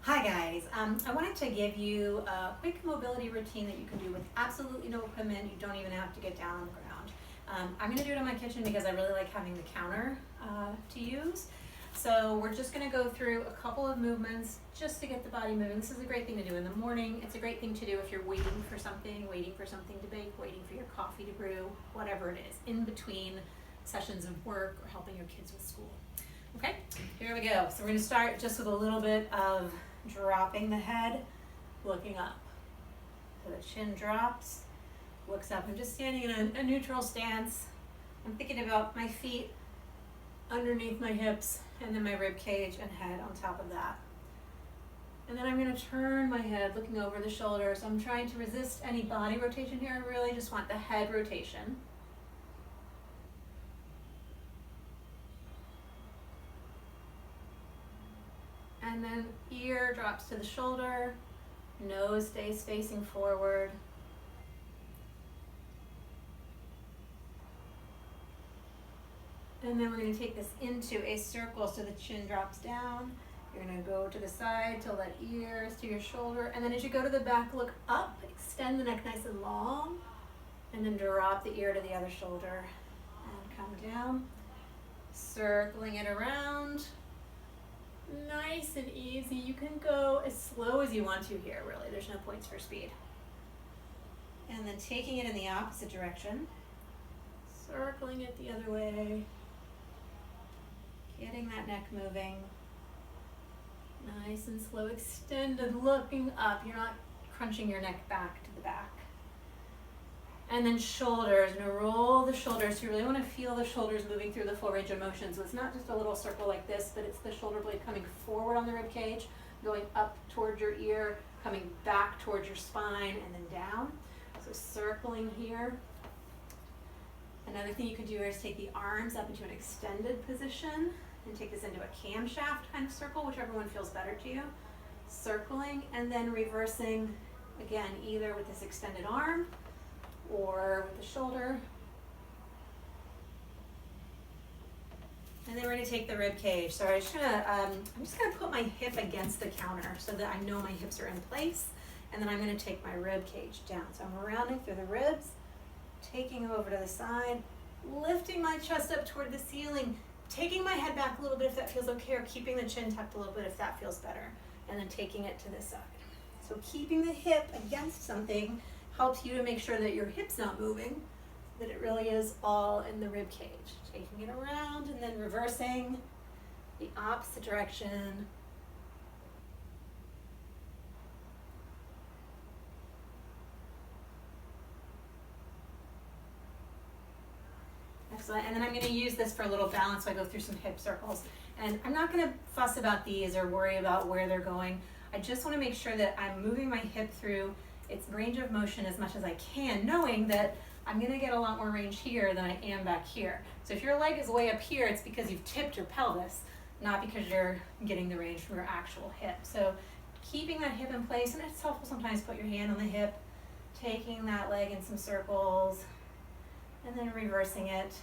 Hi guys, I wanted to give you a quick mobility routine that you can do with absolutely no equipment. You don't even have to get down on the ground. I'm going to do it in my kitchen because I really like having the counter to use. So we're just going to go through a couple of movements just to get the body moving. This is a great thing to do in the morning. It's a great thing to do if you're waiting for something to bake, waiting for your coffee to brew, whatever it is, in between sessions of work or helping your kids with school. Okay, here we go. So we're going to start just with a little bit of dropping the head, looking up. So the chin drops, looks up. I'm just standing in a neutral stance. I'm thinking about my feet underneath my hips and then my rib cage and head on top of that. And then I'm going to turn my head looking over the shoulder. So I'm trying to resist any body rotation here. I really just want the head rotation. And then ear drops to the shoulder, nose stays facing forward. And then we're going to take this into a circle so the chin drops down. You're going to go to the side to let ears to your shoulder. And then as you go to the back, look up, extend the neck nice and long. And then drop the ear to the other shoulder. And come down, circling it around. Nice and easy. You can go as slow as you want to here, really. There's no points for speed. And then taking it in the opposite direction, circling it the other way, getting that neck moving. Nice and slow, extended, looking up. You're not crunching your neck back to the back. And then shoulders, I'm going to roll the shoulders. You really want to feel the shoulders moving through the full range of motion. So it's not just a little circle like this, but it's the shoulder blade coming forward on the rib cage, going up towards your ear, coming back towards your spine, and then down. So circling here. Another thing you can do is take the arms up into an extended position and take this into a camshaft kind of circle, whichever one feels better to you. Circling and then reversing, again, either with this extended arm or with the shoulder. And then we're going to take the rib cage. So I'm just going to put my hip against the counter so that I know my hips are in place. And then I'm going to take my rib cage down. So I'm rounding through the ribs, taking them over to the side, lifting my chest up toward the ceiling, taking my head back a little bit if that feels okay, or keeping the chin tucked a little bit if that feels better, and then taking it to this side. So keeping the hip against something helps you to make sure that your hip's not moving, that it really is all in the rib cage. Taking it around and then reversing the opposite direction. Excellent. And then I'm going to use this for a little balance so I go through some hip circles. And I'm not going to fuss about these or worry about where they're going. I just want to make sure that I'm moving my hip through its range of motion as much as I can, knowing that I'm going to get a lot more range here than I am back here. So if your leg is way up here, it's because you've tipped your pelvis, not because you're getting the range from your actual hip. So keeping that hip in place, and it's helpful sometimes to put your hand on the hip, taking that leg in some circles, and then reversing it.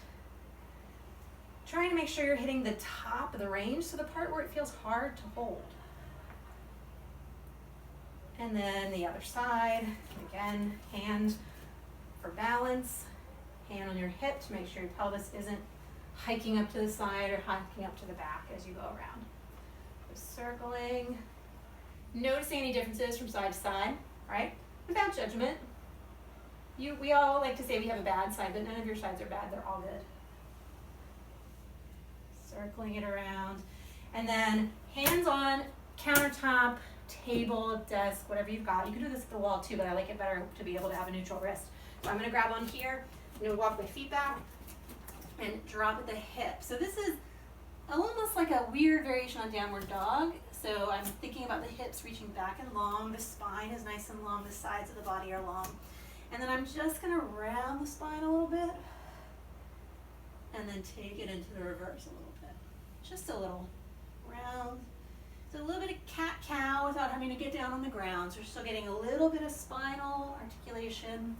Trying to make sure you're hitting the top of the range, so the part where it feels hard to hold. And then the other side, again, hand for balance, hand on your hip to make sure your pelvis isn't hiking up to the side or hiking up to the back as you go around. So circling, noticing any differences from side to side, right? Without judgment. We all like to say we have a bad side, but none of your sides are bad, they're all good. Circling it around. And then hands on countertop, table, desk, whatever you've got. You can do this at the wall too, but I like it better to be able to have a neutral wrist. So I'm going to grab on here, I'm going to walk my feet back and drop at the hip. So this is almost like a weird variation on downward dog. So I'm thinking about the hips reaching back and long, the spine is nice and long, the sides of the body are long. And then I'm just going to round the spine a little bit and then take it into the reverse a little bit. Just a little round. So a little bit of cat-cow without having to get down on the ground. So you're still getting a little bit of spinal articulation.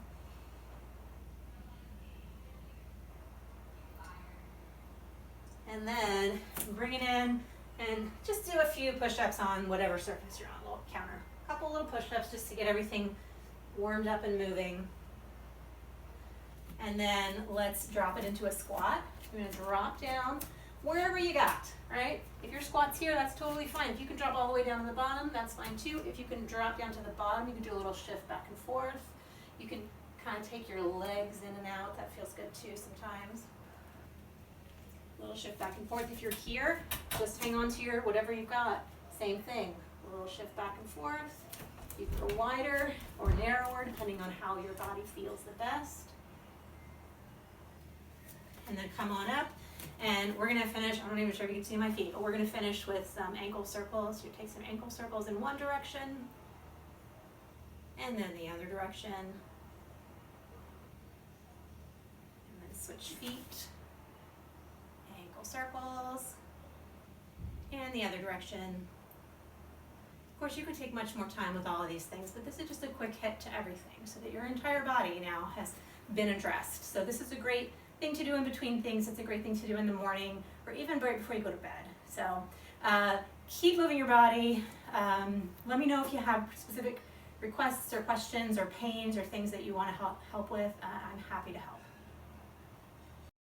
And then bring it in And just do a few push-ups on whatever surface you're on, a little counter. A couple little push-ups just to get everything warmed up and moving. And then let's drop it into a squat. You're gonna drop down wherever you got, right? If your squat's here, that's totally fine. If you can drop all the way down to the bottom, that's fine too. If you can drop down to the bottom, you can do a little shift back and forth. You can kind of take your legs in and out. That feels good too sometimes. A little shift back and forth. If you're here, just hang on to your whatever you've got. Same thing. A little shift back and forth. You can go wider or narrower depending on how your body feels the best. And then come on up, and we're gonna finish, I'm not even sure if you can see my feet, but we're gonna finish with some ankle circles. You take some ankle circles in one direction, and then the other direction. And then switch feet, ankle circles, and the other direction. Of course, you could take much more time with all of these things, but this is just a quick hit to everything so that your entire body now has been addressed. So this is a great thing to do in between things. It's a great thing to do in the morning or even right before you go to bed. So keep moving your body. Let me know if you have specific requests or questions or pains or things that you want to help with. I'm happy to help.